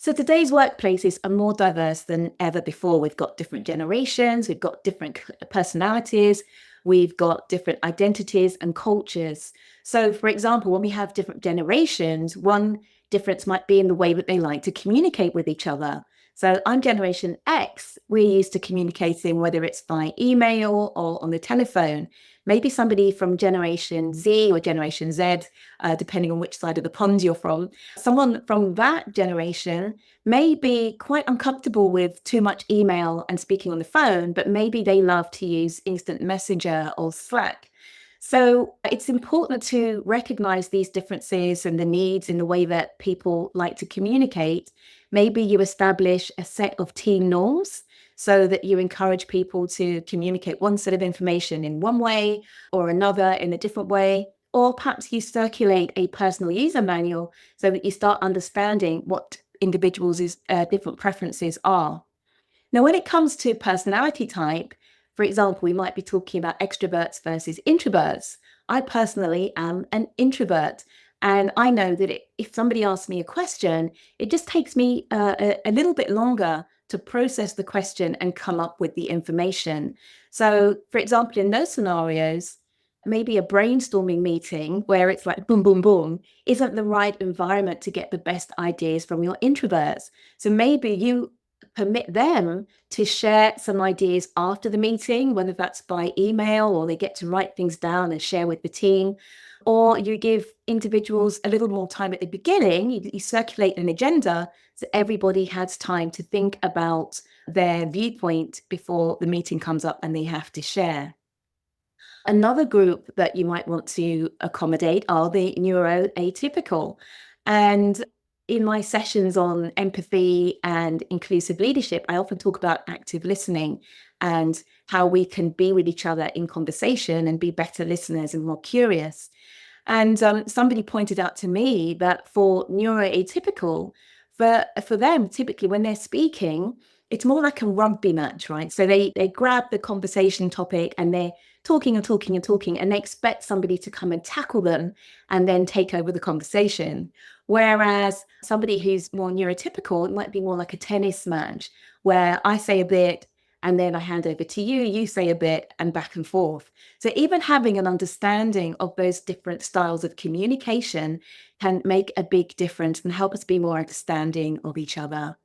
So today's workplaces are more diverse than ever before. We've got different generations, we've got different personalities, we've got different identities and cultures. So, for example, when we have different generations, one difference might be in the way that they like to communicate with each other. So, I'm Generation X. We're used to communicating, whether it's by email or on the telephone. Maybe somebody from Generation Z or Generation Z, depending on which side of the pond you're from, someone from that generation may be quite uncomfortable with too much email and speaking on the phone, but maybe they love to use instant messenger or Slack. So it's important to recognize these differences and the needs in the way that people like to communicate. Maybe you establish a set of team norms so that you encourage people to communicate one set of information in one way or another in a different way. Or perhaps you circulate a personal user manual so that you start understanding what individuals' different preferences are. Now, when it comes to personality type, for example, we might be talking about extroverts versus introverts. I personally am an introvert. And I know that if somebody asks me a question, it just takes me a little bit longer to process the question and come up with the information. So, for example, in those scenarios, maybe a brainstorming meeting where it's like boom, boom, boom, isn't the right environment to get the best ideas from your introverts. So maybe you permit them to share some ideas after the meeting, whether that's by email or they get to write things down and share with the team, or you give individuals a little more time at the beginning. You circulate an agenda so everybody has time to think about their viewpoint before the meeting comes up and they have to share. Another group that you might want to accommodate are the neuroatypical. And in my sessions on empathy and inclusive leadership, I often talk about active listening and how we can be with each other in conversation and be better listeners and more curious. And somebody pointed out to me that for neuroatypical, for them, typically when they're speaking, it's more like a rugby match, right? So they grab the conversation topic and they're talking and talking and talking, and they expect somebody to come and tackle them and then take over the conversation. Whereas somebody who's more neurotypical, it might be more like a tennis match where I say a bit and then I hand over to you, you say a bit, and back and forth. So even having an understanding of those different styles of communication can make a big difference and help us be more understanding of each other.